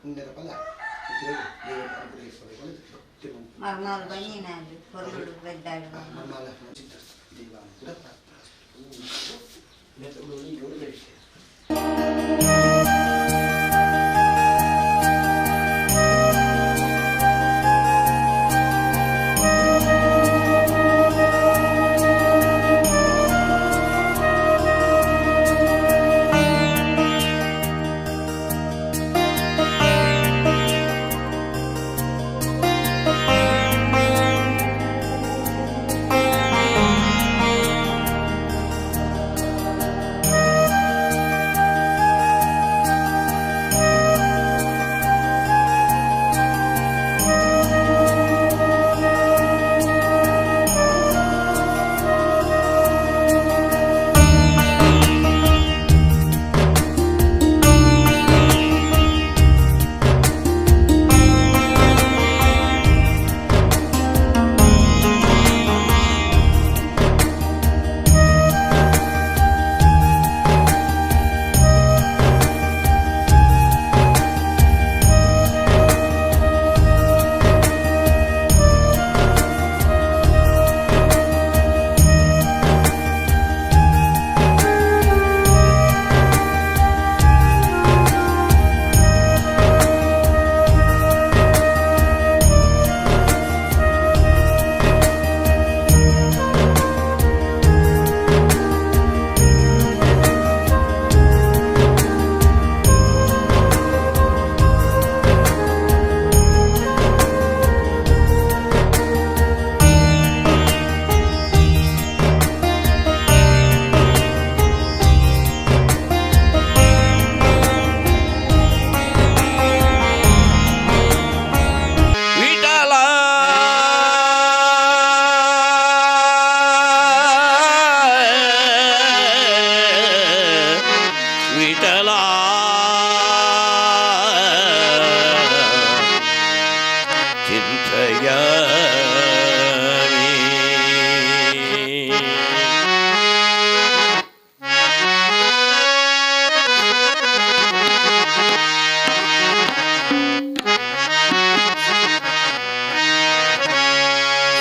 punya kepala itu dia boleh boleh Normal banyak nanti perlu beda. malah cerita di bang sudah tak lihat dulu ini dulu deh.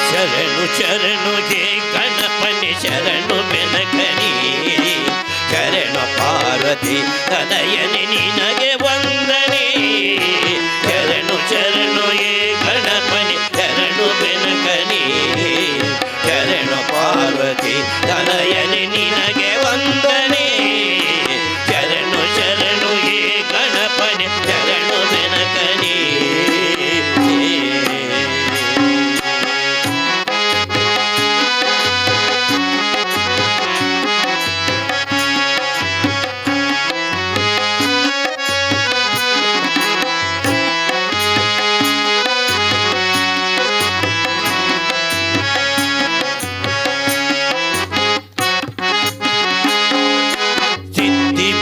ಶರಣು ಶರಣು ಜೇ ಗಣಪನಿ ಶರಣು ಬೆನಕನಿ ಶರಣು ಪಾರ್ವತಿ ತನಯನಿ ನಿನಗೆ ವಂದನೆ ಶರಣು ಶರಣು ಏ ಗಣಪನಿ ಶರಣು ಬೆನಕನಿ ಶರಣು ಪಾರ್ವತಿ ತನಯನಿ ನಿನಗೆ ವಂದನೆ ಶರಣು ಶರಣು ಏ ಗಣಪನಿ ಶರಣು ಬೆನಕನಿ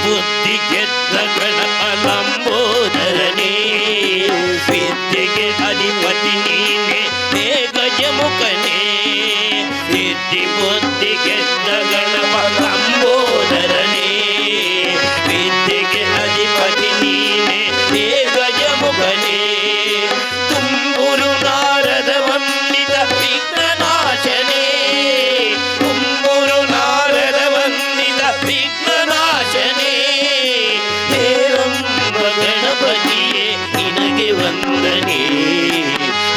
ಬುದ್ಧಿ ಗೆದ್ದ ಗಣಪಲಂಬೋದರನೇ ವಿದ್ಯೆಗೆ ಅಧಿಪತಿ ನೀನೆ ಹೇ ಗಜಮುಖನೇ ಸಿದ್ಧಿ ಬುದ್ಧಿ ಗೆದ್ದ ಗಣಪಲಂಬೋದರನೇ ವಿದ್ಯೆಗೆ ಅಧಿಪತಿ ನೀನೆ ಹೇ ಗಜಮುಖನೇ ತುಂಬುರು ನಾರದ ವಂದಿತ ವಿಘ್ನನಾಶನೇ ತುಂಬುರು ನಾರದ ವಂದಿತ ವಿಘ್ನನಾಶನೇ ಹೇರಂಬ ಗಣಪತಿಯೇ ನಿನಗೆ ವಂದನೆ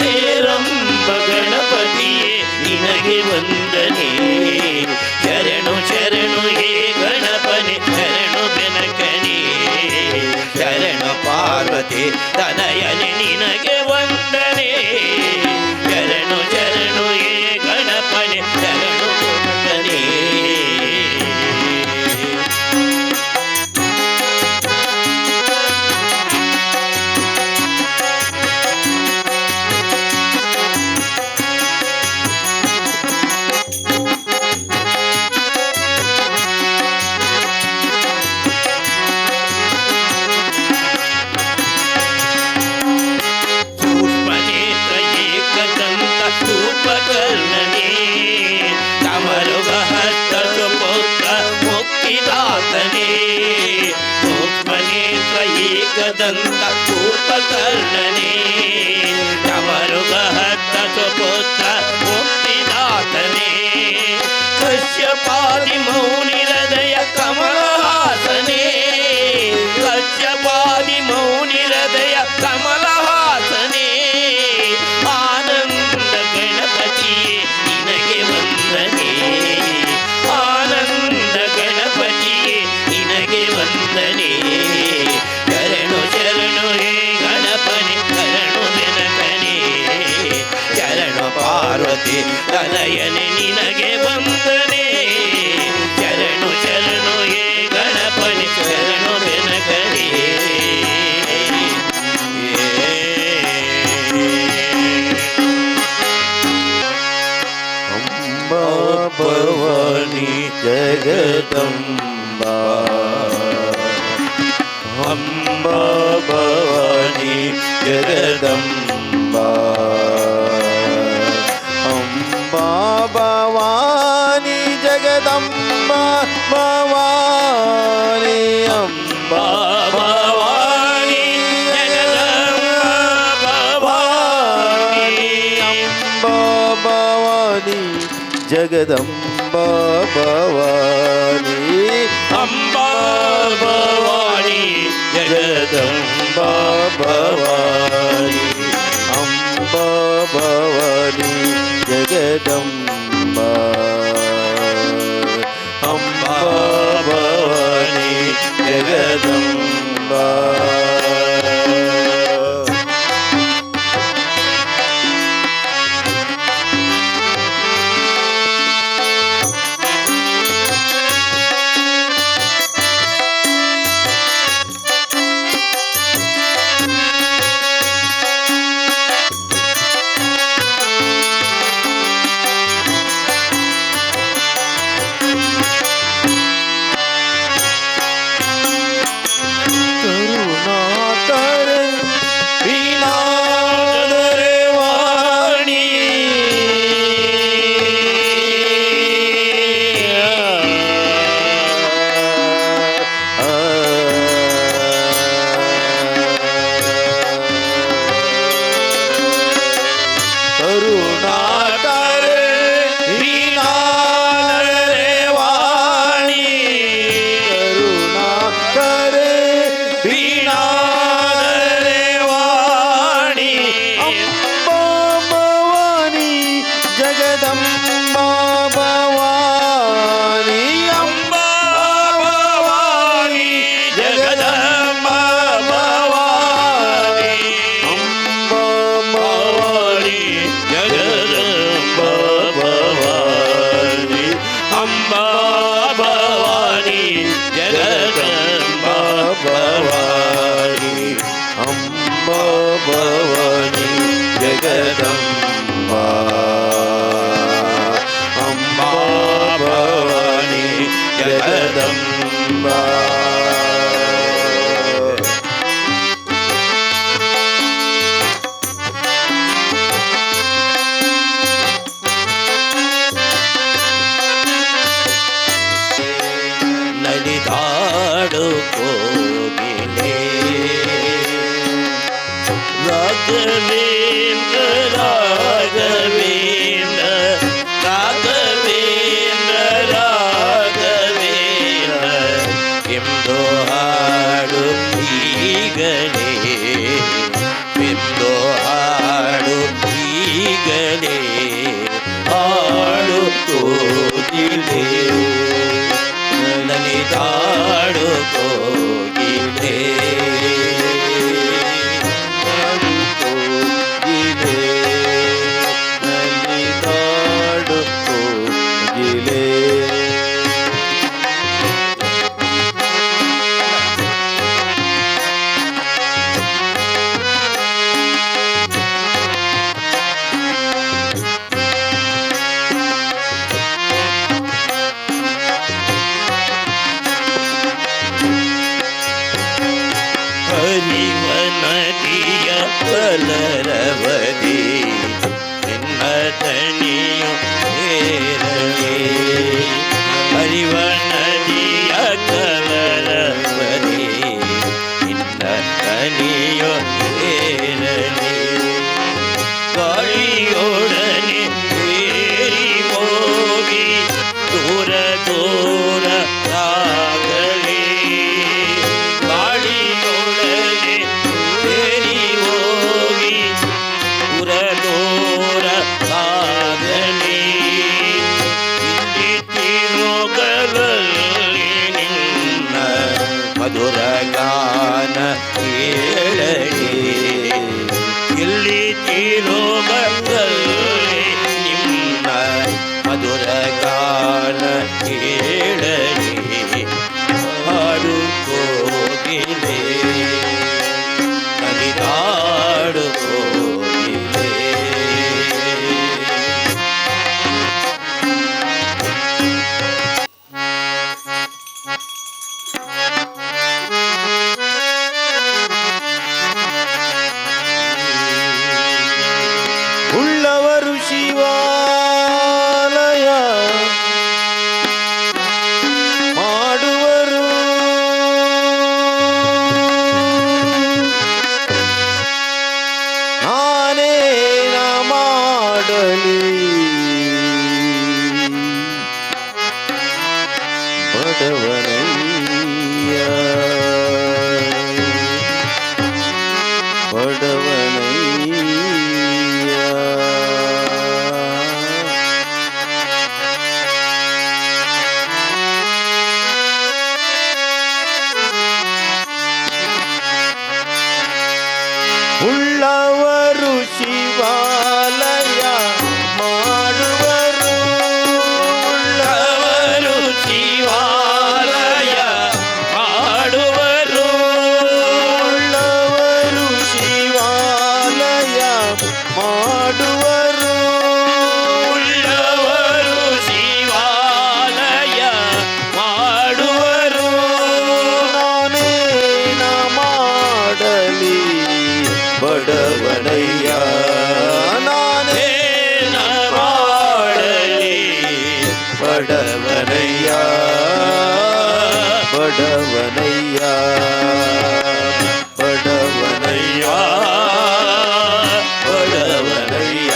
ಹೇರಂಬ ಗಣಪತಿಯೇ ನಿನಗೆ ವಂದನೆ ಶರಣು ಶರಣು ಹೇ ಗಣಪನೆ ಶರಣು ಬೆನಕನೇ ಶರಣ ಪಾರ್ವತಿ ತನಯನೆ ನಿನಗೆ ವಂದನೆ ಶರಣು ಶರಣು ಹೇ ಗಣಪನೆ ಶರಣು ಬೆನಕನೇ ಏಕದಂತ ಕೂಪಕರ್ಣನೇ ಡಮರುಗಹತ್ತ ಸುಪುತ್ರ ಮುಕ್ತಿದಾತನೇ ಕಶ್ಯಪಾದಿ ಮೌನಿ ಹೃದಯ ಕಮಲಹಾಸನೇ ಕಶ್ಯಪಾದಿ ಮೌನಿ ಹೃದಯ ಕಮಲಹಾಸನೇ ಆನಂದ ಗಣಪತಿಯೇ ನಿನಗೆ ವಂದನೆ ಆನಂದ ಗಣಪತಿಯೇ ನಿನಗೆ ವಂದನೆ ಶರಣು ಶರಣು ಹೇ ಗಣಪನೆ ಶರಣು ಬೆನಕನೇ ಶರಣು ಪಾರ್ವತಿ ತನಯನೆ ನಿನಗೆ ವಂದನೆ ಶರಣು ಶರಣು ಹೇ ಗಣಪನೆ ಶರಣು ಬೆನಕನೇ ಅಂಬಾ ಭವಾನಿ ಜಗದಂಬಾ ಅಂಬಾ ಭವಾನಿ ಜಗದಂಬಾ ಅಂಬಾ ಭವಾನಿ ಜಗದಂಬಾ ಭವಾನಿ ಅಂಬಾ ಭವಾನಿ ಜಗದಂಬಾ ಭವಾನಿ ಅಂಬಾ ಭವಾನಿ ಜಗದಂಬಾ ಭವಾನಿ ಅಂಬಾ ಭವಾನಿ ಜಗದಂಬಾ ಅಂಬಾ ಭವಾನಿ ಜಗದಂಬಾ ಭವಾನಿ ಜಗದಂಬಾ ಅಂಬಾ ಭವಾನಿ ಜಗದಂಬಾ ನಲಿದಾಡು ಕೋಗಿಲೆ ರಾಘವೇಂದ್ರ ರಾಘವೇಂದ್ರ ರಾಘವೇಂದ್ರ ರಾಘವೇಂದ್ರ ಎಂದು ಹಾಡು ಈಗಲೇ ಎಂದು ಹಾಡು ಈಗಲೇ ಹಾಡು ಕೋಗಿಲೆ ನಲಿದಾಡು ಕೋಗಿಲೆ ನಲಿದಾಡು ಕೋಗಿಲೆ ಹರಿವ ನದಿಯ ಕಲರವದಿ ನಿನ್ನ ದನಿಯು ಹೇರಲಿ ಹರಿವ ನದಿಯ ಕಲರವದಿ ನಿನ್ನ ಧನಿಯೋ ಏರಲಿ ಗಾಳಿಯೊಡನೆ ಏರಿ ಹೋಗಿ ದೂರ ದೂರ ಸಾಗಲಿ ಗಾಳಿಯೊಡನೆ ಏರಿ ಹೋಗಿ ದೂರ ದೂರ ಸಾಗಲಿ ತಿರುಗಲಲ್ಲಿ ನಿನ್ನ ಮಧುರ ಗಾನ ಕೇಳಲಿ ಇಲ್ಲಿ ತಿರುಗಲಲ್ಲಿ ನಿನ್ನ ಮಧುರ ಗಾನ ಕೇಳಲಿ ಹಾಡು ಕೋಗಿಲೆ ನಲಿದಾಡು ಕೋಗಿಲೆ ಉಳ್ಳವರು ಶಿವಾಲಯ ಮಾಡುವರು ನಾನೇನ ಮಾಡಲಿ ಬಡವನಯ್ಯ ಉಳ್ಳವರು ಶಿವಾಲಯ ಮಾಡುವರು ಉಳ್ಳವರು ಶಿವಾಲಯ ಮಾಡುವರು ಉಳ್ಳವರು ಶಿವಾಲಯ ಮಾಡುವರು ಉಳ್ಳವರು ಶಿವಾಲಯ ಮಾಡುವರು ನಾನೇನ ಮಾಡಲಿ ಬಡವನಯ್ಯ ನಾನೇನ ಮಾಡಲಿ ಬಡವನಯ್ಯ ಬಡವನಯ್ಯ ಬಡವನಯ್ಯ ಬಡವನಯ್ಯ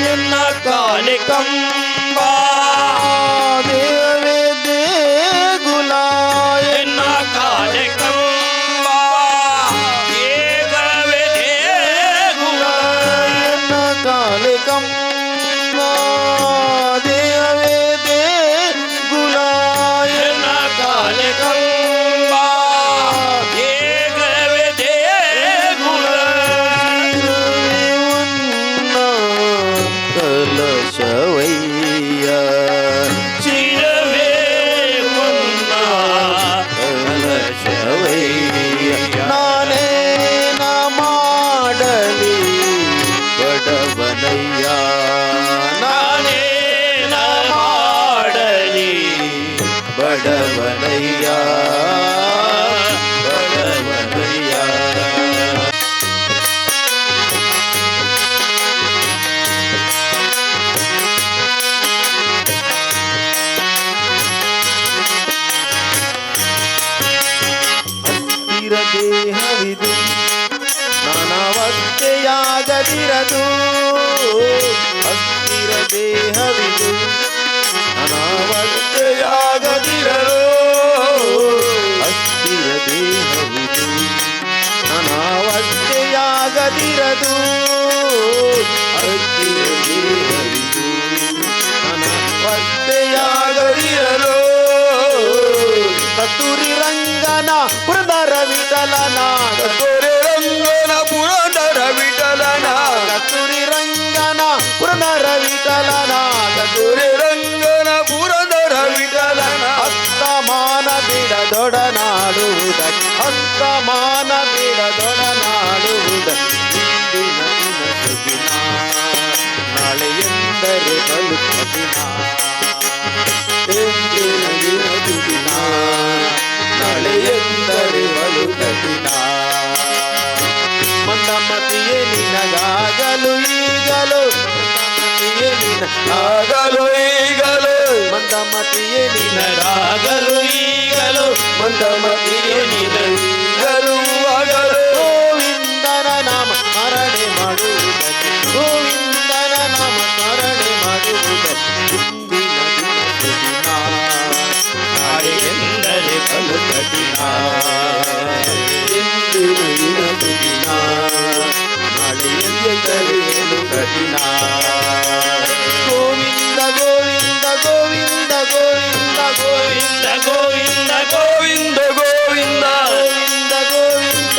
ಎನ್ನ ಕಾಲೆ ಕಂಬ ದೇವೇ ದೇಗುಲ ಎನ್ನ ಕಾಲೆ ಕಂಬ ಏಗವೇ ದೇಗುಲ ಎನ್ನ ಕಾಲೆ ಕಂಬ ದೇವೇ ದೇಗುಲ ಎನ್ನ ಕಾಲೆ ಕಂಬ ಏಗವೇ ದೇಗುಲ ಕಲಶವಯ್ಯ ಚಿರವೇ ಮುನ್ನ ಕಲಶವಯ್ಯ ನಾನೇನ ಮಾಡಲಿ ಬಡವನಯ್ಯ ನಾನೇನ ಮಾಡಲಿ ಬಡವನಯ್ಯ ಬಡವನಯ್ಯ ಹತ್ತಿರ ದೇಹವಿದು ನನವತ್ತೆಯಾಗದಿರದು ಹತ್ತಿರ ದೇಹವಿದು ನನವತ್ತೆಯಾಗದಿರದು ಹತ್ತಿರ ದೇಹವಿದು ನನವತ್ತೆಯಾಗದಿರದು ಹತ್ತಿರ ದೇಹವಿದು ನನವತ್ತೆಯಾಗದಿರಲು ಕಸ್ತೂರಿ ರಂಗನ ಪುರದರ ವಿಠಲನ ಕಸ್ತೂರಿ ರಂಗನ ಪುರದರ ವಿಠಲನ ಕಸ್ತೂರಿ ರಂಗನ ಪುರದರ ವಿಠಲನ ಕಸ್ತೂರಿ ರಂಗನ ಪುರದರ ವಿಠಲನ ಅಸ್ತಮಾನ ಬಿಡದ ಬಿಡದೊಡನಾಡುವುದ ಅಸ್ತಮಾನ ಬಿಡದೊಡನಾಡುವುದ ಇಂದಿನ ದಿನ ಸುದಿನ ನಾಳೆ ಎಂದರೆ ಬಲು ಕಠಿಣ ಎಂದಿನ ದಿನ ಸುದಿನ ನಾಳೆ ಎಂದರೆ ಬಲು ಕಠಿಣ ಮಂದಮತಿಯೇ ನಿನಗಾಗಲು ಈಗಲು ಆಗಲು ಈಗಲು ಮಂದಮತಿಯೇ ನಿನಗಾಗಲು ಈಗಲು ಮಂದಮತಿಯೇ ನಿನಗಲು ಆಗಲು ಗೋವಿಂದನ ನಾಮ ಸ್ಮರಣೆ ಮಾಡುವುದಕ್ಕೆ ಗೋವಿಂದನ ನಾಮ ಸ್ಮರಣೆ ಮಾಡುವುದಕ್ಕೆ ಇಂದಿನ ದಿನ ಸುದಿನ ನಾಳೆ ಎಂದರೆ ಬಲು ಕಠಿಣ ಇಂದಿನ ದಿನ ಸುದಿನ ನಾಳೆ ಎಂದರೆ ಬಲು ಕಠಿಣ ಗೋವಿಂದ ಗೋವಿಂದ ಗೋವಿಂದ ಗೋವಿಂದ ಗೋವಿಂದ ಗೋವಿಂದ ಗೋವಿಂದ ಗೋವಿಂದ ಗೋವಿಂದ ಗೋವಿಂದ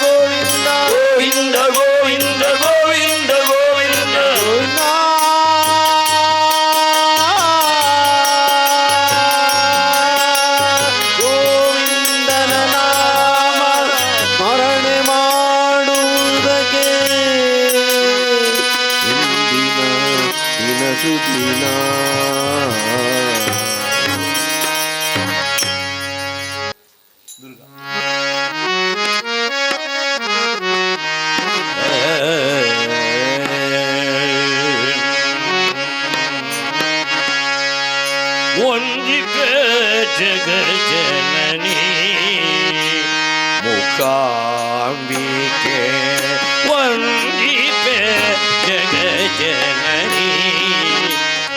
ಗೋವಿಂದ ಗೋವಿಂದ ಗೋವಿಂದ ಗೋವಿಂದ ಗೋವಿಂದ ಗೋವಿಂದ ಗೋವಿಂದನ ನಾಮ ಸ್ಮರಣೆ ಮಾಡುವುದಕ್ಕೆ ಇಂದಿನ ದಿನ ಸುದಿನ ವಂದಿಪೆ ಜಗ ಜನನಿ ಮೂಕಾಂಬಿಕೆ ವಂದಿಪೆ ಜಗ ಜನನಿ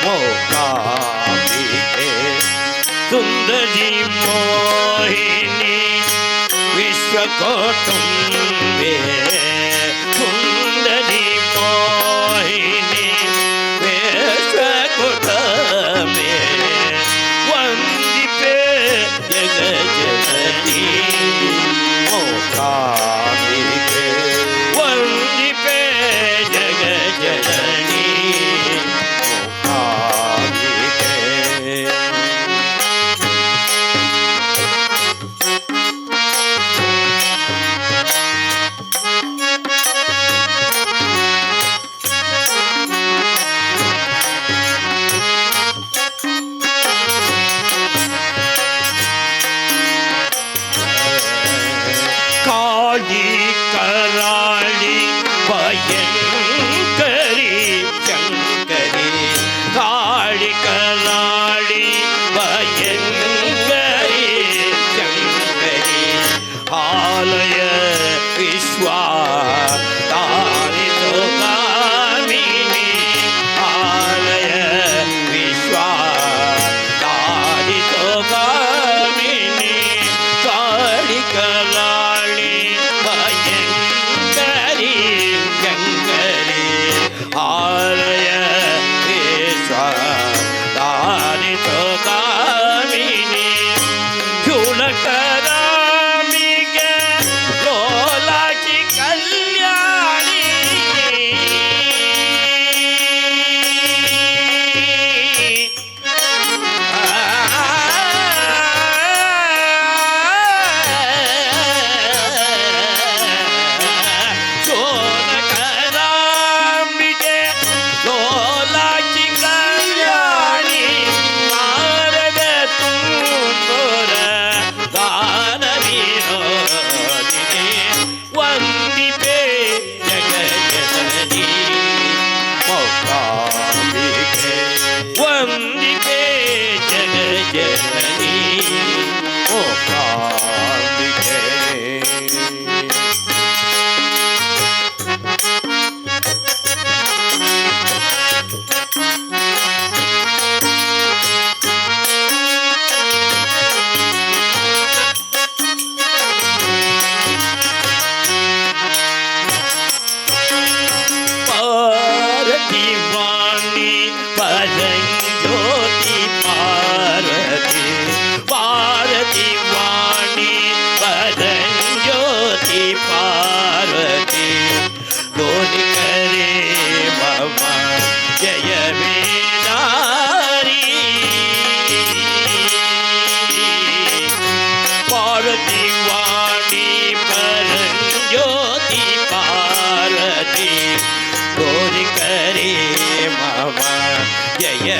ಮೂಕಾಂಬಿಕೆ ಸುಂದರಿ ಮೋಹಿನಿ ವಿಶ್ವಕೌಟುಂಬೆ ಸುಂದರಿ ಮೋಹಿನಿ ವಿಶ್ವಕೌಟುಂಬೆ ವಂದಿಪೆ ಜಗ ಜನನಿ ಮೂಕಾಂಬಿಕೆ ವಂದಿಪೆ ಜಗ ಜನನಿ ಮೂಕಾಂಬಿಕೆ ಕಾಳಿ ಕರಾಳಿ ಭಯಂಕರಿ ಶಂಕರಿ ಕಾಳಿ ಕರಾಳಿ ಭಯಂಕರಿ ಶಂಕರಿ ಆಲಯ ವಿಶ್ವ ತಾರಿತು ಕಾಮಿನಿ ಆಲಯ ವಿಶ್ವ ತಾರಿತು ಕಾಮಿನಿ ಕಾಳಿ ಕರಾಳಿ ಭಯಂಕರಿ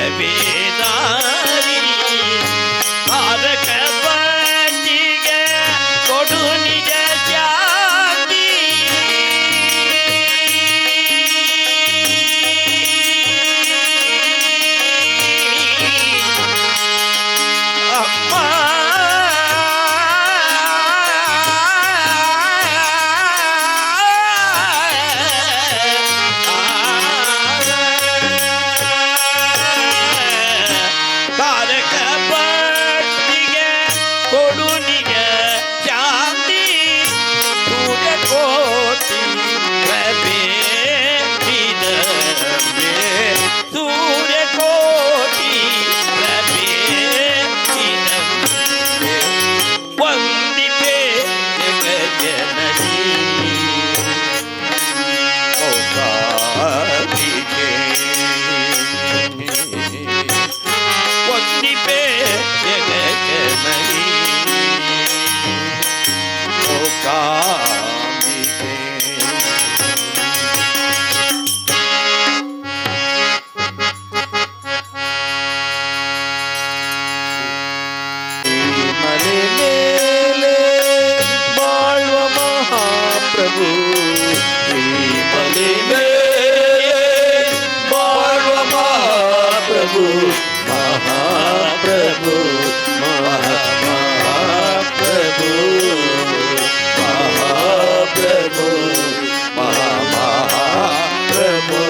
ಪ್ರವೇದಾರಿ ತಾರಕ ಬಂದಿಗೆ ಕೊಡು ನಿಜ ಶಾಂತಿ ಅಮ್ಮ ತಾರಕ ಭಕ್ತಿಗೆ ಕೊಡು ನಿಜ ಶಾಂತಿ ಸೂರ್ಯ ಕೋಟಿ ಪ್ರಭೇದಿದಂತೆ ಸೂರ್ಯ ಕೋಟಿ ಪ್ರಭೇದಿದಂತೆ ವಂದಿಪೆ ಜಗಜ್ಜನನಿ ಓಂಕಾರಿಕೆ ವಂದಿಪೆ ಜಗಜ್ಜನನಿ ಓಂಕಾರಿಕೆ ಮನೆ ಮೇಲೆ ಬಾಳುವ ಮಹಾಪ್ರಭು ಈ ಮನೆ ಮೇಲೆ ಬಾಳುವ ಮಹಾಪ್ರಭು ಮಹಾಪ್ರಭು ಮಹಾಪ್ರಭು ಮಹಾಪ್ರಭು ಮಹಾಪ್ರಭು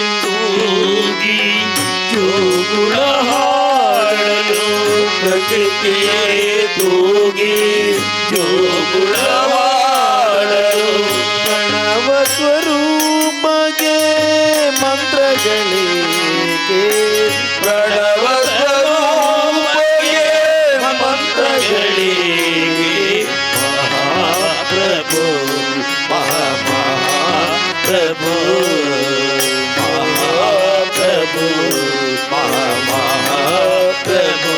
ಪ್ರಕೃತಿಯಿಂದೋಗಿ ಜೋಗುಳ ಹಾಡಲು ಪ್ರಕೃತಿಯೇ ತೂಗಿ ಜೋಗುಳ ಹಾಡಲು ಪ್ರಣವ ಸ್ವರೂಪಗೆ ಮಂತ್ರಗಳಿಗೆ ಪ್ರಣವ ಸ್ವರೂಪಗೆ ಮಂತ್ರಗಳಿಗೆ ಮಹಾಪ್ರಭು ಮಹಾಪ್ರಭು ಮಹಾಪ್ರಭು ಮಹಾಪ್ರಭು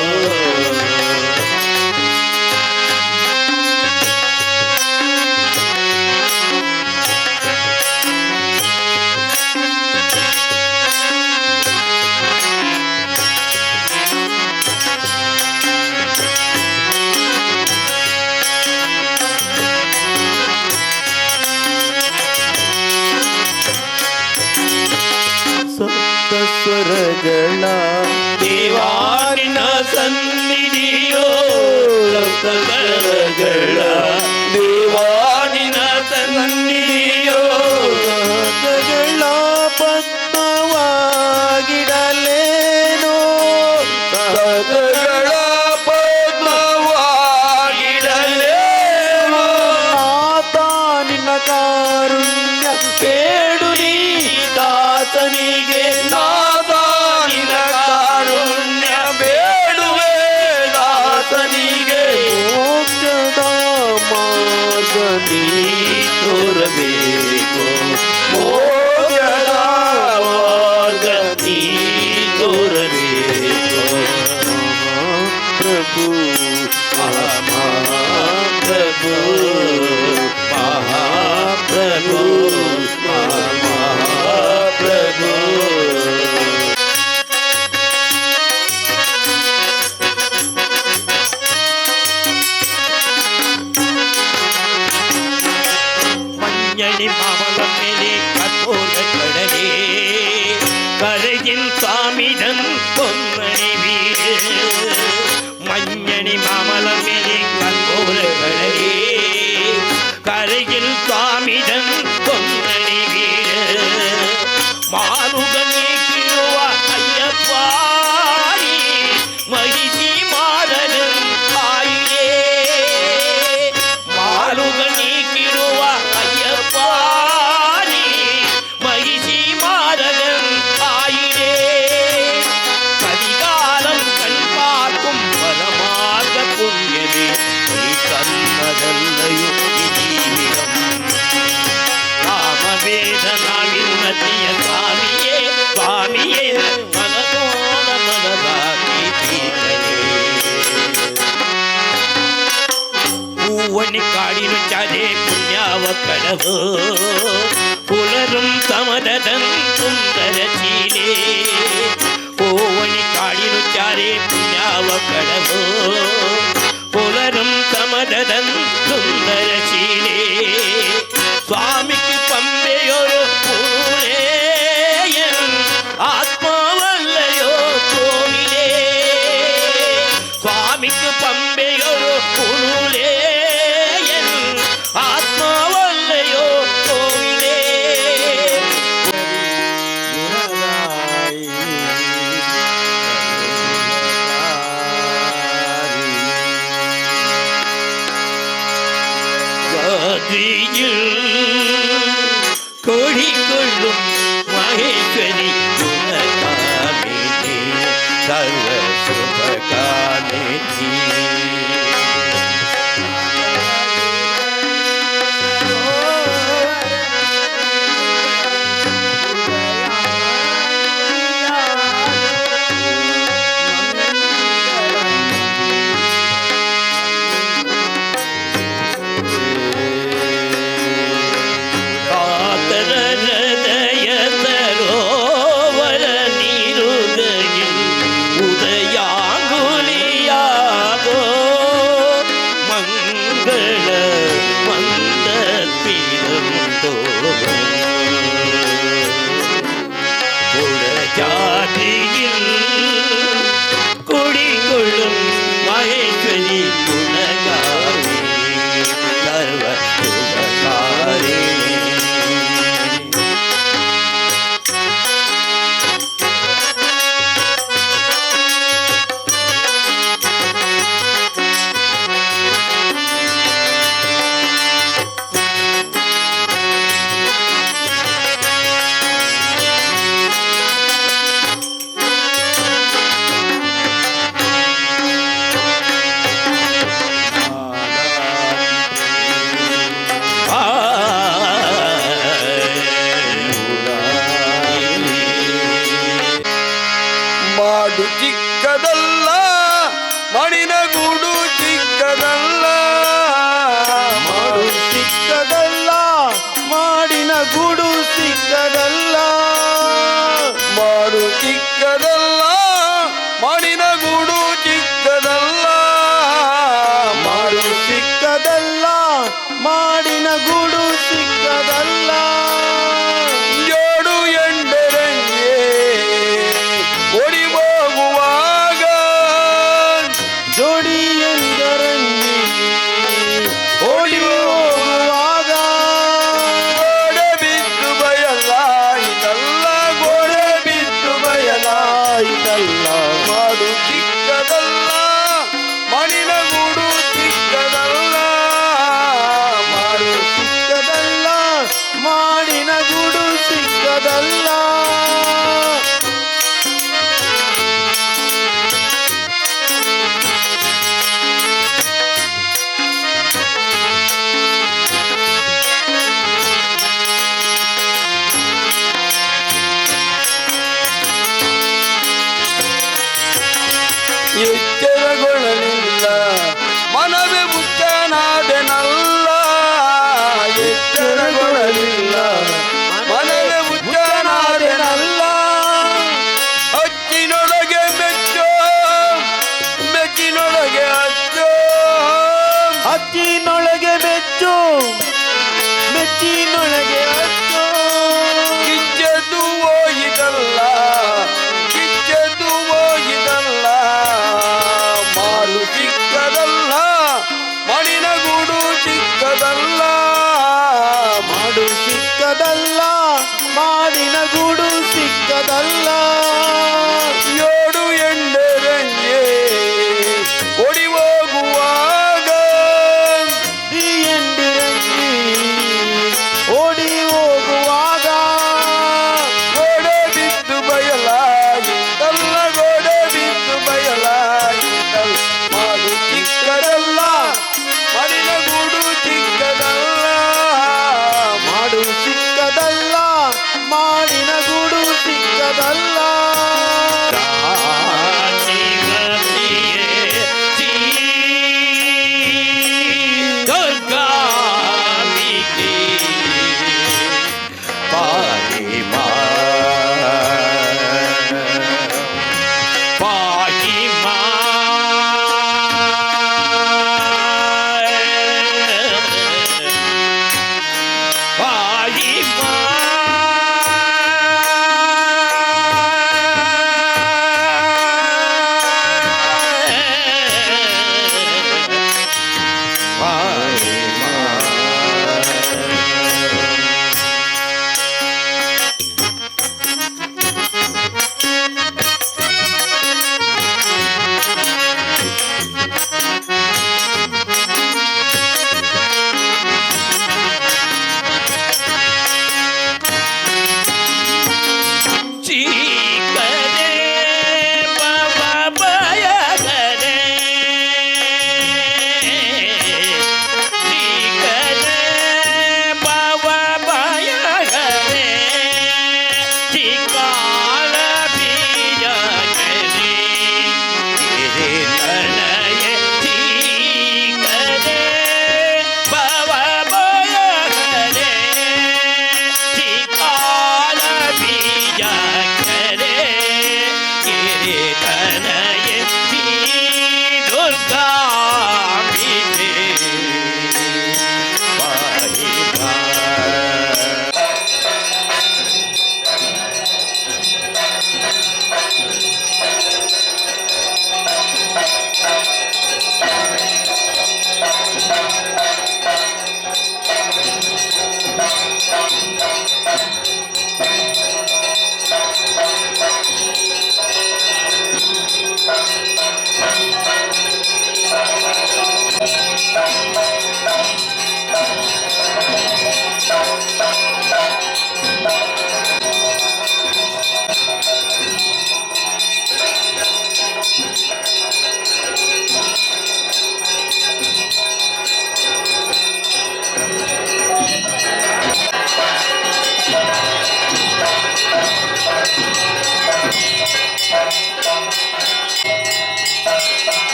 ಸಪ್ತ ಸ್ವರಗಳ ದೇವಾರಿನ ಸನ್ನಿಧಿಯೋ ಸಪ್ತ ಸ್ವರಗಳ ದೇವಾರಿನ ಸನ್ನಿಧಿಯೋ ಸಗಳ ಪದ್ಮವಾಗಿಡಲೇನೋ ಸಗಳ ಪದ್ಮವಾಗಿಡಲೇನೋ ಆತ ನಿನ್ನ ಕಾರುಣ್ಯ ಬೇಡು ನೀ ದಾಸನಿಗೆ ನಾದಾನಿನ ಕಾರುಣ್ಯ ಬೇಡುವೆ ದಾಸನಿಗೆ ಮೋಕ್ಷದ ಮಾರ್ಗ ನೀ ತೋರಬೇಕು ಮೋಕ್ಷದ ಮಾರ್ಗ ನೀ ತೋರಬೇಕು ಪ್ರಭು ಮಹಾಪ್ರಭು ಮಹಾಪ್ರಭು ಮಹಾಪ್ರಭು மஞ்சளி மாமல மேலே கற்போல கடலே கரையில் சாமிதன் பொன்மணி வீடு மஞ்சளி மாமல மேலே கற்போல கடலே கரையில் சாமிதன் பொன்மணி வீடு மாலுகமே கிருவ ஐயப்பாரி மகிழ்ச்சி மாதனும் ஆயிரே மாலுகனே கிருவ ஐயப்பாரி மகிழ்ச்சி மாதனும் ஆயிரே கதிகாலம் கண் பார்க்கும் பரமார்க்க പൂവണി കാടിനു ചാരേ പുണ്യാവ കടവോ പുലരും സമതൻ സുന്ദരശീലേ പൂവണി കാടിനു ചാരേ പുണ്യാവ കടവോ പുലരും സമതൻ സുന്ദരശീലേ സ്വാമിക്ക് പമ്പയൊരു പൂളേയൻ ആത്മാവല്ലയോ കോവിലേ സ്വാമിക്ക് പമ്പയൊരു പൂളേയൻ ആത്മാവല്ലയോ കോവിലേ കോഴിക്കൊള്ളും മഹേശ്വരി ഗുണകാമിനി സർവശുഭകാമിനി കുടികൊള്ളും മഹേശ്വരി ഗുണകാമിനി സർവശുഭകാരിണി ಮಾಡು ಚಿಕ್ಕದಲ್ಲ ಮಡಿನ ಗೂಡು ಚಿಕ್ಕದಲ್ಲ ಮಾಡು ಚಿಕ್ಕದಲ್ಲ ಮಾಡಿನ ಗೂಡು ಸಿಕ್ಕದಲ್ಲ ಮಾಡು ಚಿಕ್ಕದಲ್ಲ ಮಡಿನ ಗೂಡು ಚಿಕ್ಕದಲ್ಲ ಮಾಡು ಸಿಕ್ಕದಲ್ಲ ಮಾಡಿನ ಗೂಡು ಸಿಕ್ಕದಲ್ಲ ಜೋಡು ಎಂಡರಂಗೆ ಓಡಿ ಹೋಗುವಾಗ ಜೋಡಿ ಎಂದರಂಗಿ ಓಡಿ ಹೋಗುವಾಗ ಗೋಡೆ ಬಿದ್ದು ಬಯಲಾಯಿತಲ್ಲ ಗೋಡೆ ಬಿದ್ದು ಬಯಲಾಯಿತಲ್ಲ ಮಾಡು ಚಿಕ್ಕದಲ್ಲ ಮಡಿನ ಗೂಡು ಚಿಕ್ಕದಲ್ಲ ಮಾಡು ಸಿಕ್ಕದಲ್ಲ ಮಾಡಿನ ಗೂಡು ಸಿಕ್ಕದಲ್ಲ ಎಚ್ಚರಗೊಳ್ಳಲಿಲ್ಲ ಮನವೇ ಮುಚ್ಚನಾದೆನಲ್ಲ ಎಚ್ಚರಗೊಳ್ಳಲಿಲ್ಲ ಮನವೇ ಮುಚ್ಚನಾದೆನಲ್ಲ ಹಚ್ಚಿನೊಳಗೆ ಮೆಚ್ಚೋ ಮೆಚ್ಚಿನೊಳಗೆ ಹಚ್ಚೋ ಹಚ್ಚಿನೊಳಗೆ ಬೆಚ್ಚು ಮೆಚ್ಚಿನೊಳಗೆ ಹಚ್ಚು ಕಿಚ್ಚೆದ್ದು ಹೋಯಿತಲ್ಲ ಕಿಚ್ಚೆದ್ದು ಹೋಯಿತಲ್ಲ ಮಾರು ಚಿಕ್ಕದಲ್ಲ ಮಡಿನ ಗೂಡು ಚಿಕ್ಕದಲ್ಲ ಮಾಡು ಸಿಕ್ಕದಲ್ಲ ಮಾಡಿನ ಗೂಡು ಸಿಕ್ಕದಲ್ಲ ಏಳು ಎಂಡರಂಗೆ ಓಡಿ ಹೋಗುವಾಗ ಈ ಎಂಡಿರಂಗಿ ಓಡಿ